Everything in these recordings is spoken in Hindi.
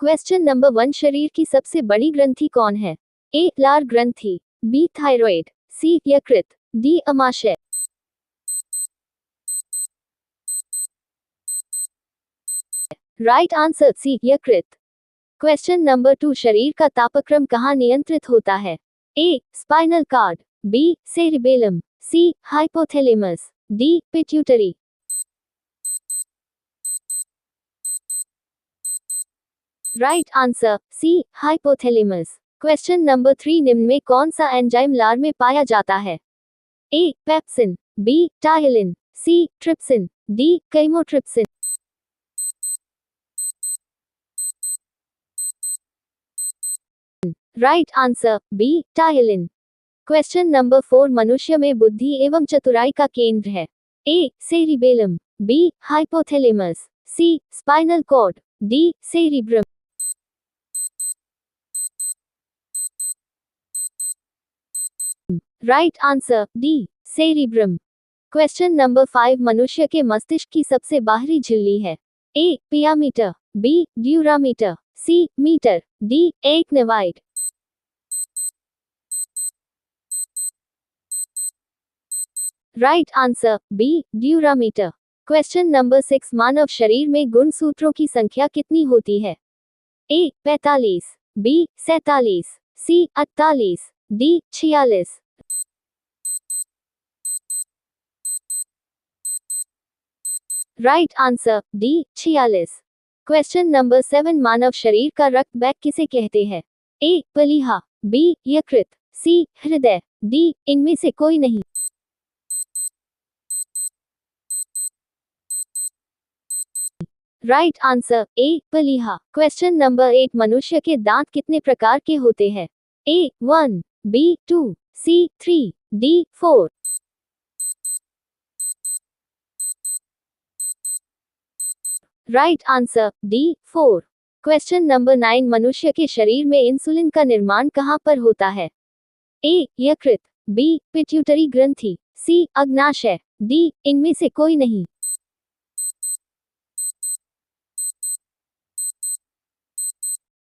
क्वेश्चन नंबर 1, शरीर की सबसे बड़ी ग्रंथि कौन है? ए लार ग्रंथि, बी थायराइड, सी यकृत, डी अमाशय। राइट आंसर सी यकृत। क्वेश्चन नंबर 2, शरीर का तापक्रम कहाँ नियंत्रित होता है? A spinal cord, B cerebellum, C hypothalamus, D pituitary. Right answer C hypothalamus. Question number 3, निम्न में कौन सा एंजाइम लार में पाया जाता है? A pepsin, B ptyalin, C trypsin, D chymotrypsin. Right answer B ptyalin. Question number 4, मनुष्य में बुद्धि एवं चतुराई का केंद्र है? A cerebellum, B hypothalamus, C spinal cord, D cerebrum. Right answer D cerebrum. Question number 5, मनुष्य के मस्तिष्क की सबसे बाहरी झिल्ली है? A pia mater, B dura mater, C mater, D arachnoid. Right answer B dura mater. Question number 6, मानव शरीर में गुणसूत्रों की संख्या कितनी होती है? ए 45, बी 47, सी 48, D 46। Right answer D 46। Question number 7, मानव शरीर का रक्त बैंक किसे कहते हैं? ए प्लीहा, बी यकृत, सी हृदय, डी इनमें से कोई नहीं। राइट आंसर ए प्लीहा। क्वेश्चन नंबर 8, मनुष्य के दांत कितने प्रकार के होते हैं? ए 1, बी 2, सी 3, D 4। Right answer D 4। Question number 9, मनुष्य के शरीर में इंसुलिन का निर्माण कहाँ पर होता है? ए यकृत, बी पिट्यूटरी ग्रंथि, सी अग्नाशय, डी इनमें से कोई नहीं।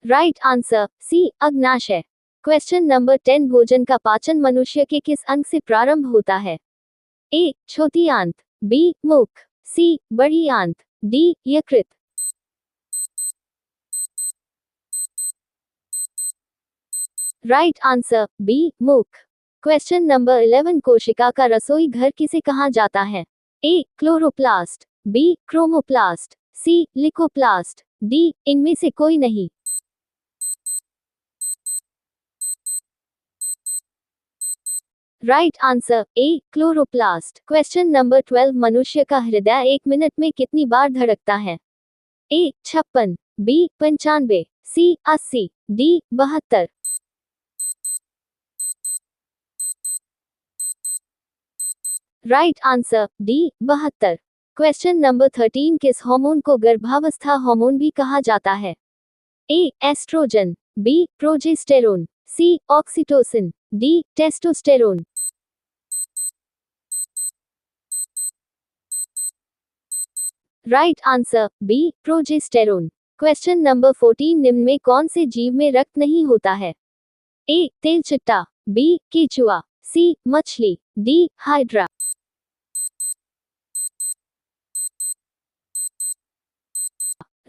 राइट आंसर सी अग्नाशय। क्वेश्चन नंबर 10, भोजन का पाचन मनुष्य के किस अंग से प्रारंभ होता है? ए छोटी आंत, बी मुख, सी बड़ी आंत, डी यकृत। राइट आंसर बी मुख। क्वेश्चन नंबर 11, कोशिका का रसोई घर किसे कहा जाता है? ए क्लोरोप्लास्ट, बी क्रोमोप्लास्ट, सी लिकोप्लास्ट, डी इनमें से कोई नहीं। Right answer A chloroplast. Question number 12, मनुष्य का हृदय 1 मिनट में कितनी बार धड़कता है? ए 56, बी 95, सी 80, D 72। Right answer D 72। Question number 13, किस हार्मोन को गर्भावस्था हार्मोन भी कहा जाता है? A oestrogen, B progesterone, C oxytocin, D testosterone. Right answer B progesterone. Question number 14, निम्न में कौन से जीव में रक्त नहीं होता है? ए तेलचिट्टा, बी केचुआ, सी मछली, D hydra.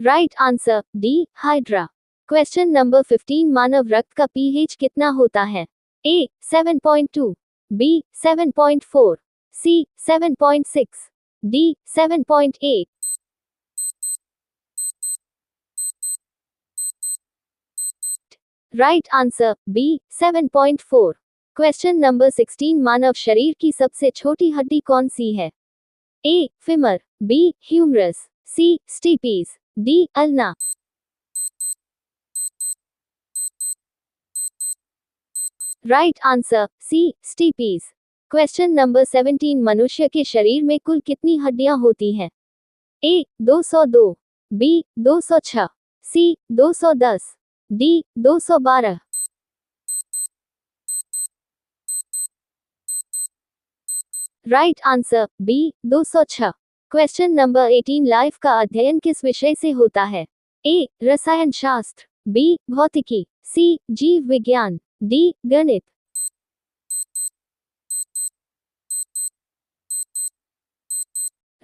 Right answer D hydra. Question number 15, मानव रक्त का पीएच कितना होता है? A 7.2, B 7.4, C 7.6, D 7.8। Right answer B 7.4। Question number 16, मानव शरीर की सबसे छोटी हड्डी कौन सी है? A femur, B humerus, C stapes, D ulna. Right answer C stapes. Question number 17, मनुष्य के शरीर में कुल कितनी हड्डियां होती हैं? A 202, B 206, C 210, D 212। Right answer B 206। Question number 18, life का अध्ययन किस विषय से होता है? ए रसायन शास्त्र, बी भौतिकी, सी जीव विज्ञान, डी गणित।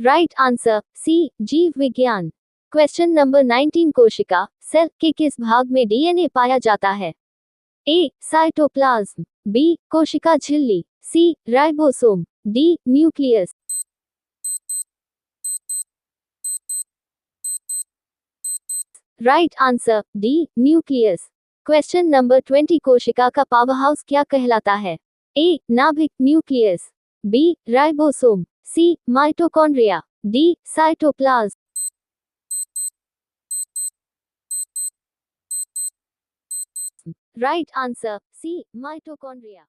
राइट आंसर सी जीव विज्ञान। क्वेश्चन नंबर 19 कोशिका सेल के किस भाग में डीएनए पाया जाता है? ए साइटोप्लाज्म, बी कोशिका झिल्ली, C ribosome, D nucleus. Right answer D nucleus. Question number 20 कोशिका का पावर हाउस क्या कहलाता है? ए नाभिक nucleus, B ribosome, C mitochondria, D cytoplasm. Right answer C mitochondria.